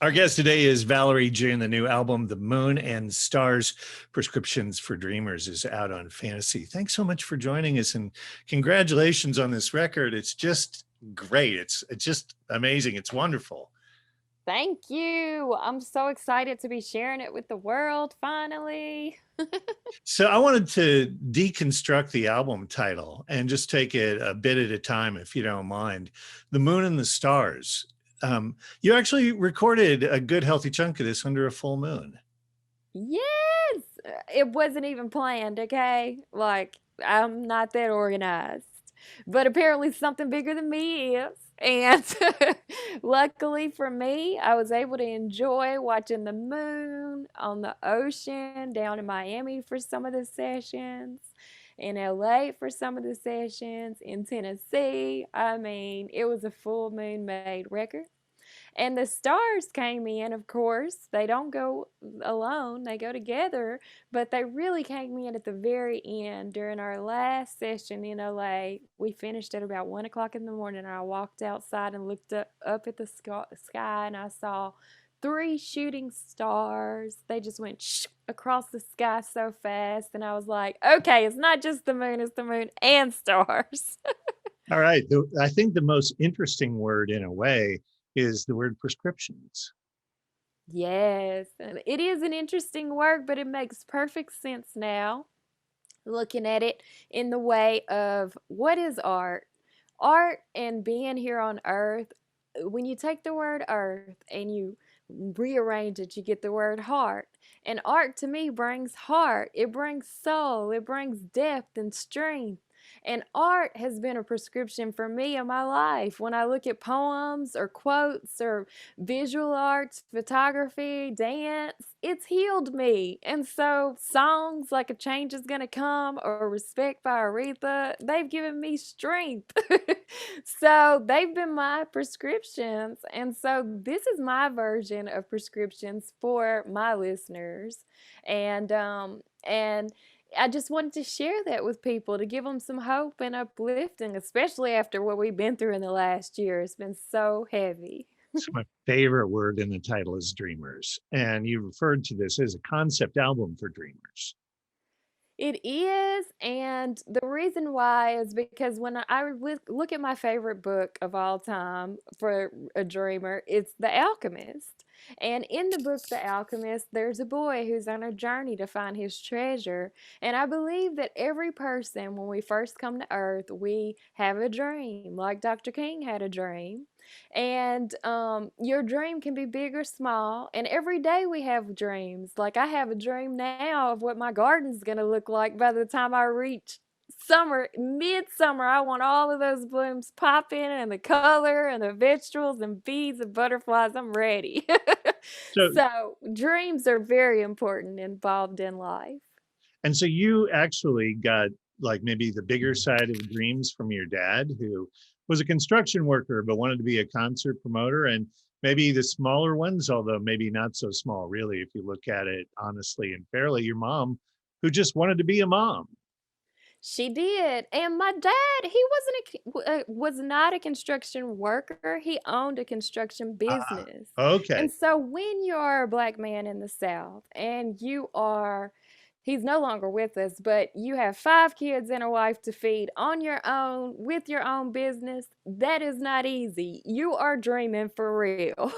Our guest today is Valerie June. The new album, The Moon and Stars, Prescriptions for Dreamers, is out on Fantasy. Thanks so much for joining us, and congratulations on this record. It's just great. It's just amazing. It's wonderful. Thank you. I'm so excited to be sharing it with the world finally. So I wanted to deconstruct the album title and just take it a bit at a time, if you don't mind. The Moon and the Stars. You actually recorded a good, healthy chunk of this under a full moon. Yes. It wasn't even planned, okay? Like, I'm not that organized. But apparently, something bigger than me is. And luckily for me, I was able to enjoy watching the moon on the ocean down in Miami for some of the sessions, in LA for some of the sessions, in Tennessee. I mean, it was a full moon made record. And the stars came in, of course. They don't go alone, they go together, but they really came in at the very end during our last session in LA. We finished at about 1 o'clock in the morning, and I walked outside and looked up at the sky, and I saw three shooting stars. They just went across the sky so fast, and I was like, okay, it's not just the moon, it's the moon and stars. All right. I think the most interesting word, in a way, is the word prescriptions. Yes, and it is an interesting work, but it makes perfect sense now, looking at it in the way of what is art? Art and being here on earth, when you take the word earth and you rearrange it, you get the word heart. And art to me brings heart, it brings soul, it brings depth and strength. And art has been a prescription for me in my life. When I look at poems or quotes or visual arts, photography, dance, it's healed me. And so songs like A Change Is Gonna Come or Respect by Aretha, they've given me strength. So they've been my prescriptions. And so this is my version of prescriptions for my listeners. And I just wanted to share that with people to give them some hope and uplifting, especially after what we've been through in the last year. It's been so heavy. So my favorite word in the title is dreamers. And you referred to this as a concept album for dreamers. It is, and the reason why is because when I look at my favorite book of all time for a dreamer, it's The Alchemist. And in the book The Alchemist, there's a boy who's on a journey to find his treasure. And I believe that every person, when we first come to Earth, we have a dream, like Dr. King had a dream. And your dream can be big or small. And every day we have dreams. Like I have a dream now of what my garden's going to look like by the time I reach summer, midsummer. I want all of those blooms popping and the color and the vegetables and bees and butterflies. I'm ready. So, So dreams are very important involved in life. and so you actually got like maybe the bigger side of dreams from your dad, who was a construction worker but wanted to be a concert promoter, and maybe the smaller ones, although maybe not so small, really, if you look at it honestly and fairly, your mom, who just wanted to be a mom. She did, and my dad, he was not a construction worker, he owned a construction Ah, business, okay. and so when you are a Black man in the South and he's no longer with us, but you have 5 kids and a wife to feed on your own, with your own business, that is not easy. You are dreaming for real.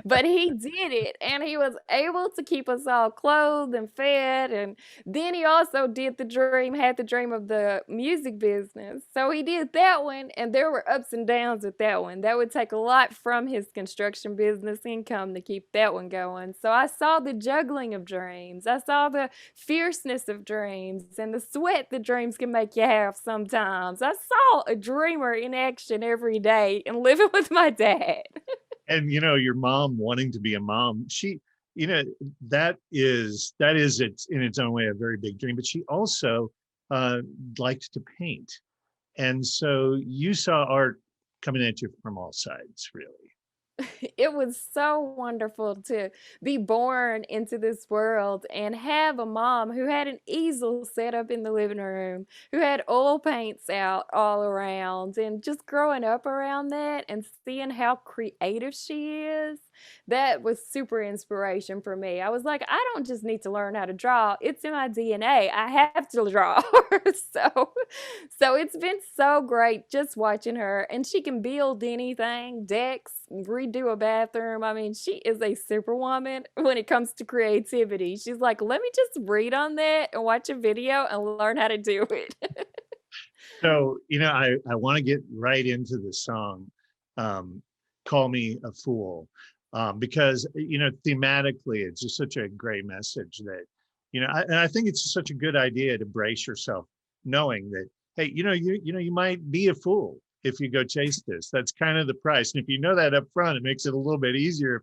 But he did it, and he was able to keep us all clothed and fed, and then he also had the dream of the music business. So he did that one, and there were ups and downs with that one. That would take a lot from his construction business income to keep that one going. So I saw the juggling of dreams. I saw the fierceness of dreams and the sweat that dreams can make you have sometimes. I saw a dreamer in action every day and living with my dad. And your mom wanting to be a mom, she, you know that is it's in its own way a very big dream, but she also uh liked to paint, and so you saw art coming at you from all sides, really. It was so wonderful to be born into this world and have a mom who had an easel set up in the living room, who had oil paints out all around, and just growing up around that and seeing how creative she is. That was super inspiration for me. I was like, I don't just need to learn how to draw. It's in my DNA. I have to draw. so so it's been so great just watching her, and she can build anything, decks, redo a bathroom. I mean, she is a superwoman when it comes to creativity. She's like, let me just read on that and watch a video and learn how to do it. So, I want to get right into the song, um, Call Me a Fool, because, thematically, it's just such a great message that, and I think it's such a good idea to brace yourself, knowing that, hey, you might be a fool if you go chase this. That's kind of the price. And if you know that up front, it makes it a little bit easier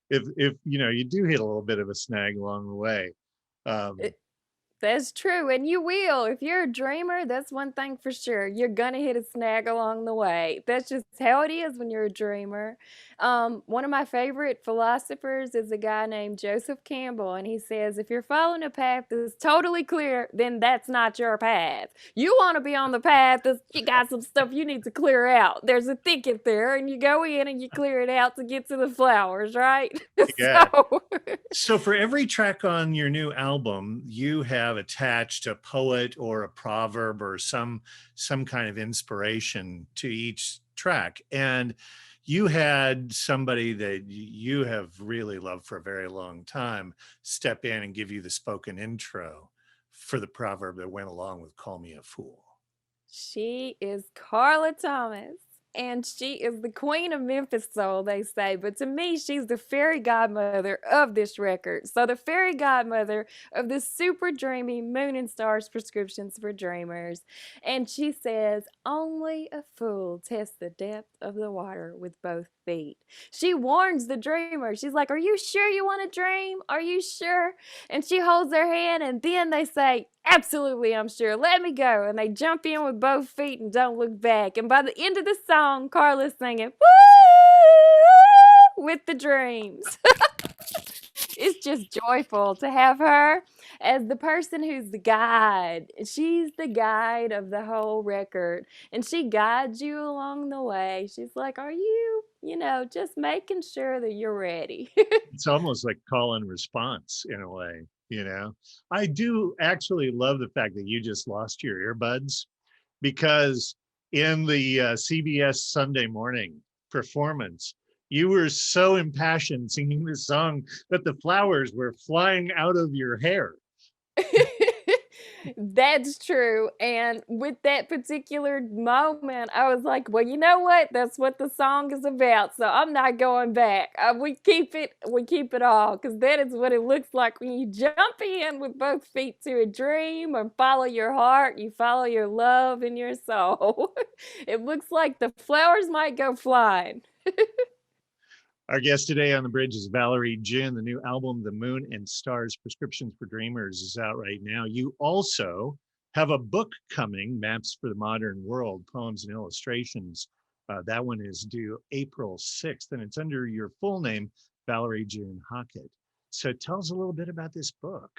if you do hit a little bit of a snag along the way. Um, That's true, and you will. If you're a dreamer, that's one thing for sure. You're gonna hit a snag along the way. That's just how it is when you're a dreamer. One of my favorite philosophers is a guy named Joseph Campbell, and he says, if you're following a path that's totally clear, then that's not your path. You want to be on the path that's you got some stuff you need to clear out. There's a thicket there, and you go in and you clear it out to get to the flowers, right? yeah. so So for every track on your new album, you have attached a poet or a proverb or some kind of inspiration to each track. And you had somebody that you have really loved for a very long time step in and give you the spoken intro for the proverb that went along with Call Me a Fool. She is Carla Thomas, and she is the queen of Memphis soul, they say. But to me, she's the fairy godmother of this record. So, the fairy godmother of the super dreamy Moon and Stars prescriptions for dreamers. And she says, only a fool tests the depth of the water with both feet. She warns the dreamer. She's like, are you sure you want to dream? Are you sure? And she holds their hand, and then they say, absolutely, I'm sure. Let me go. And they jump in with both feet and don't look back. And by the end of the song, Carla's singing, woo, with the dreams. It's just joyful to have her as the person who's the guide. She's the guide of the whole record, and she guides you along the way. She's like, are you, just making sure that you're ready. It's almost like call and response in a way. I do actually love the fact that you just lost your earbuds, because in the CBS Sunday morning performance, you were so impassioned singing this song that the flowers were flying out of your hair. That's true. And with that particular moment, I was like, well, you know what? That's what the song is about. So I'm not going back. We keep it all, because that is what it looks like when you jump in with both feet to a dream or follow your heart, you follow your love and your soul. It looks like the flowers might go flying. Our guest today on the bridge is Valerie June. The new album, The Moon and Stars Prescriptions for Dreamers, is out right now. You also have a book coming, Maps for the Modern World, Poems and Illustrations. That one is due April 6th, and it's under your full name, Valerie June Hockett. So tell us a little bit about this book.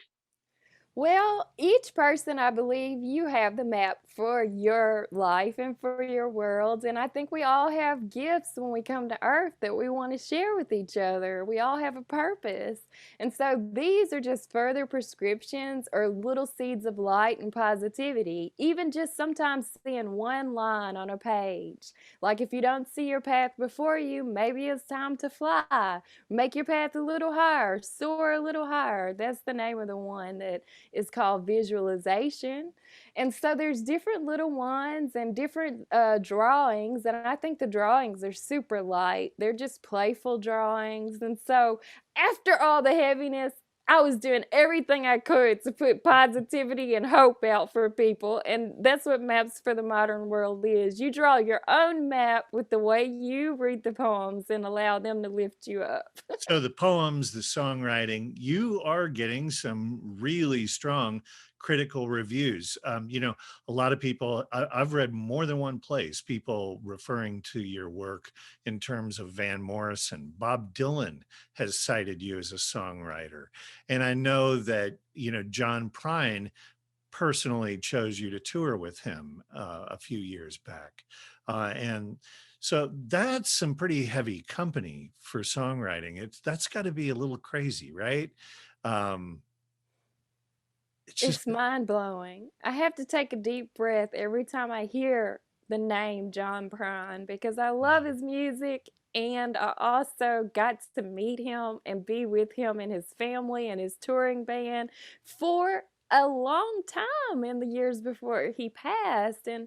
Well, each person, I believe you have the map for your life and for your world. And I think we all have gifts when we come to Earth that we want to share with each other. We all have a purpose. And so these are just further prescriptions or little seeds of light and positivity, even just sometimes seeing one line on a page. Like if you don't see your path before you, maybe it's time to fly. Make your path a little higher, soar a little higher. That's the name of the one that is called visualization. And so there's different little ones and different drawings. And I think the drawings are super light. They're just playful drawings. And so after all the heaviness, I was doing everything I could to put positivity and hope out for people. And that's what Maps for the Modern World is. You draw your own map with the way you read the poems and allow them to lift you up. So the poems, the songwriting, you are getting some really strong critical reviews. A lot of people, I've read more than one place, people referring to your work in terms of Van Morrison. Bob Dylan has cited you as a songwriter. And I know that, John Prine personally chose you to tour with him a few years back. And So that's some pretty heavy company for songwriting. That's got to be a little crazy, right? Um, it's just It's mind blowing. I have to take a deep breath every time I hear the name John Prine because I love his music and I also got to meet him and be with him and his family and his touring band for a long time in the years before he passed. And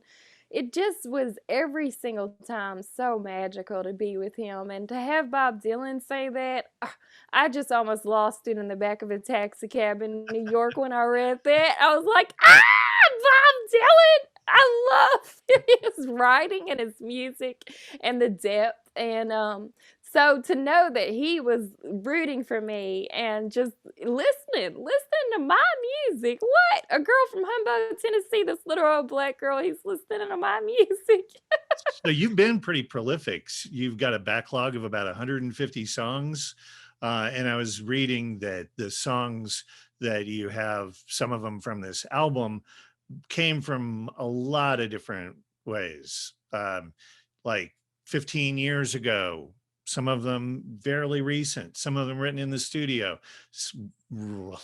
it just was every single time so magical to be with him. And to have Bob Dylan say that, I just almost lost it in the back of a taxi cab in New York when I read that. I was like, Bob Dylan! I love his writing and his music and the depth. And so to know that he was rooting for me and just listening to my music. What? A girl from Humboldt, Tennessee, this little old black girl, he's listening to my music. so you've been pretty prolific. You've got a backlog of about 150 songs. And I was reading that the songs that you have, some of them from this album, came from a lot of different ways. Like 15 years ago, some of them fairly recent, some of them written in the studio,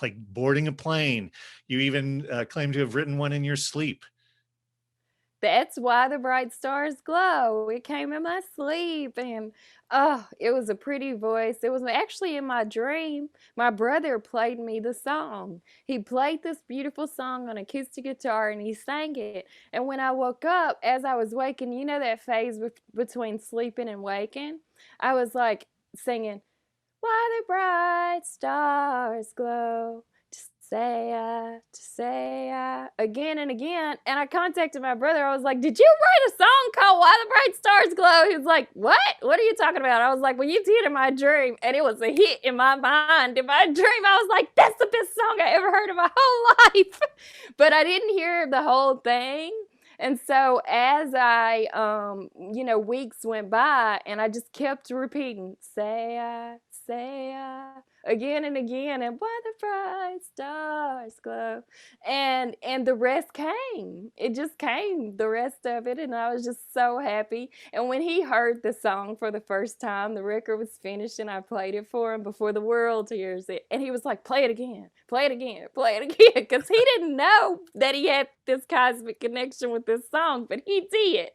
like boarding a plane. You even claim to have written one in your sleep. That's why the bright stars glow. It came in my sleep and oh, it was a pretty voice. It was actually in my dream. My brother played me the song. He played this beautiful song on acoustic guitar and he sang it. And when I woke up, as I was waking, you know that phase between sleeping and waking? I was like singing, why the bright stars glow. Just say I, again and again. And I contacted my brother. I was like, did you write a song called Why the Bright Stars Glow? He was like, what? What are you talking about? I was like, well, you did in my dream. And it was a hit in my mind. In my dream, I was like, that's the best song I ever heard in my whole life. But I didn't hear the whole thing. And so as I, weeks went by and I just kept repeating, say I, again and again, and why the bright stars glow, and the rest came. It just came, the rest of it, and I was just so happy. And when he heard the song for the first time, the record was finished, and I played it for him before the world hears it, and he was like, "Play it again, play it again, play it again," because he didn't know that he had this cosmic connection with this song, but he did.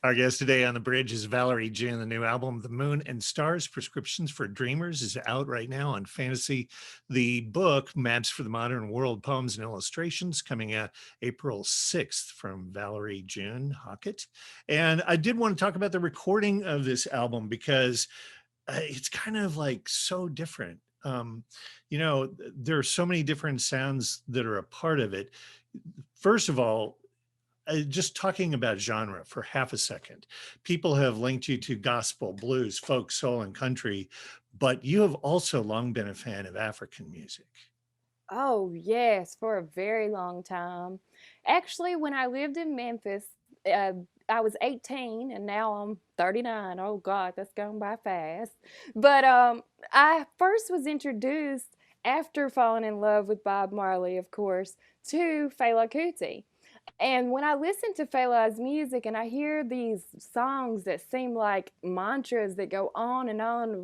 Our guest today on the bridge is Valerie June. The new album, The Moon and Stars, Prescriptions for Dreamers, is out right now on Fantasy. The book, Maps for the Modern World, Poems and Illustrations, coming out April 6th from Valerie June Hockett. And I did want to talk about the recording of this album because it's kind of like so different. There are so many different sounds that are a part of it. First of all, just talking about genre for half a second, people have linked you to gospel, blues, folk, soul, and country, but you have also long been a fan of African music. Oh, yes, for a very long time. Actually, when I lived in Memphis, uh, I was 18 and now I'm 39. Oh God, that's going by fast. But I first was introduced after falling in love with Bob Marley, of course, to Fela Kuti. And when I listen to Fela's music and I hear these songs that seem like mantras that go on,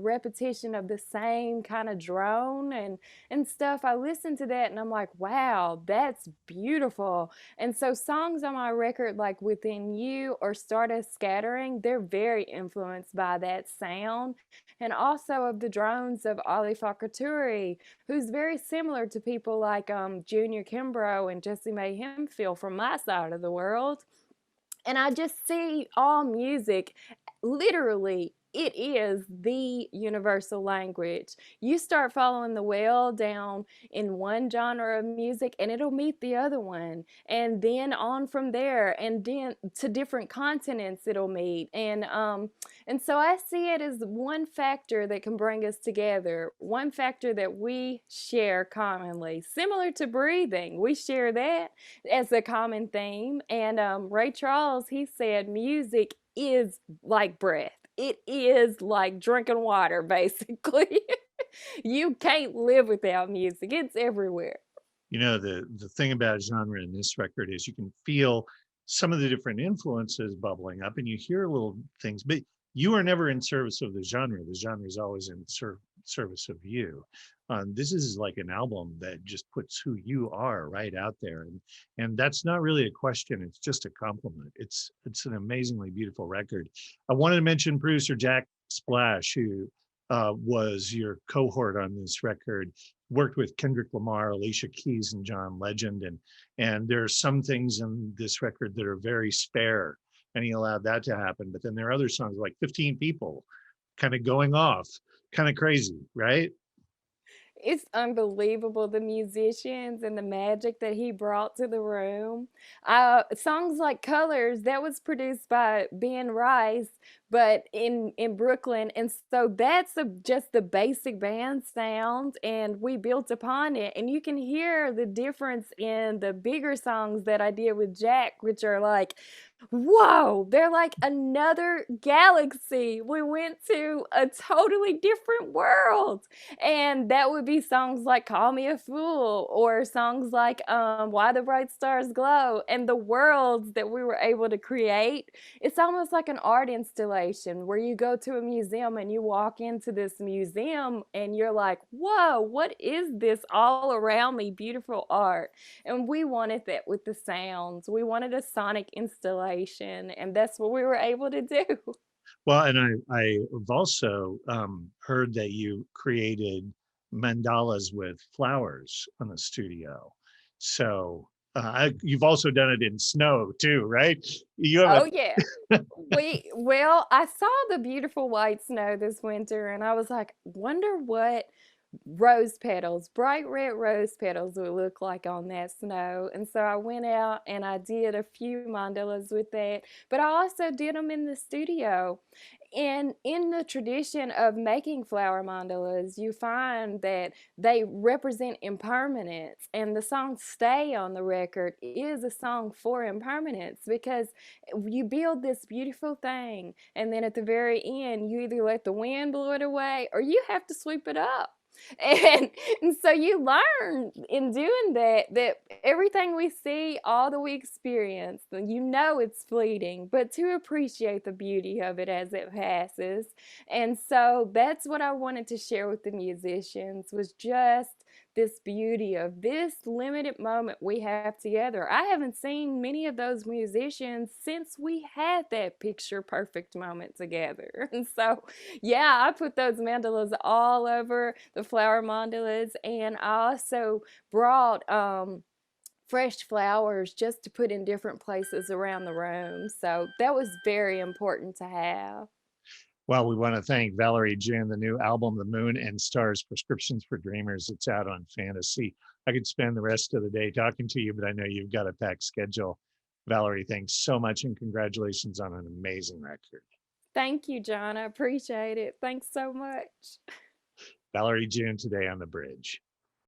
repetition of the same kind of drone and stuff, I listen to that and I'm like, wow, that's beautiful. And so songs on my record like Within You or Stardust Scattering, they're very influenced by that sound. And also of the drones of Ali Fakaturi, who's very similar to people like Junior Kimbrough and Jesse May Hemphill from my side of the world. And I just see all music, literally, it is the universal language. You start following the well down in one genre of music and it'll meet the other one. And then on from there and then to different continents it'll meet. And so I see it as one factor that can bring us together, one factor that we share commonly, similar to breathing. We share that as a common theme. And Ray Charles, he said, music is like breath. It is like drinking water, basically. You can't live without music. It's everywhere. The thing about genre in this record is you can feel some of the different influences bubbling up, and you hear little things, but you are never in service of the genre. The genre is always in service of you. This is like an album that just puts who you are right out there, and that's not really a question. It's just a compliment. It's an amazingly beautiful record. I wanted to mention producer Jack Splash, who was your cohort on this record, worked with Kendrick Lamar, Alicia Keys, and John Legend, and there are some things in this record that are very spare, and he allowed that to happen. But then there are other songs like 15 People, kind of going off, kind of crazy, right? It's unbelievable, the musicians and the magic that he brought to the room. Songs like Colors, that was produced by Ben Rice, but in Brooklyn, and so that's just the basic band sound, and we built upon it. And you can hear the difference in the bigger songs that I did with Jack, which are like, whoa, they're like another galaxy. We went to a totally different world. And that would be songs like Call Me a Fool, or songs like Why the Bright Stars Glow. And the worlds that we were able to create, it's almost like an art installation where you go to a museum and you walk into this museum and you're like, whoa, what is this all around me? Beautiful art. And we wanted that with the sounds. We wanted a sonic installation, and that's what we were able to do. Well, and I've also heard that you created mandalas with flowers on the studio. So you've also done it in snow too, right? You have Oh yeah. Well, I saw the beautiful white snow this winter and I was like, wonder what rose petals, bright red rose petals would look like on that snow. And so I went out and I did a few mandalas with that, but I also did them in the studio. And in the tradition of making flower mandalas, you find that they represent impermanence, and the song Stay on the record is a song for impermanence, because you build this beautiful thing and then at the very end you either let the wind blow it away or you have to sweep it up. And so you learn in doing that everything we see, all that we experience, you know it's fleeting, but to appreciate the beauty of it as it passes. And so that's what I wanted to share with the musicians, was just this beauty of this limited moment we have together. I haven't seen many of those musicians since we had that picture perfect moment together. And so yeah, I put those mandalas all over the flower mandalas, and I also brought fresh flowers just to put in different places around the room. So that was very important to have. Well, we want to thank Valerie June, the new album, The Moon and Stars, Prescriptions for Dreamers. It's out on Fantasy. I could spend the rest of the day talking to you, but I know you've got a packed schedule. Valerie, thanks so much and congratulations on an amazing record. Thank you, John. I appreciate it. Thanks so much. Valerie June today on The Bridge.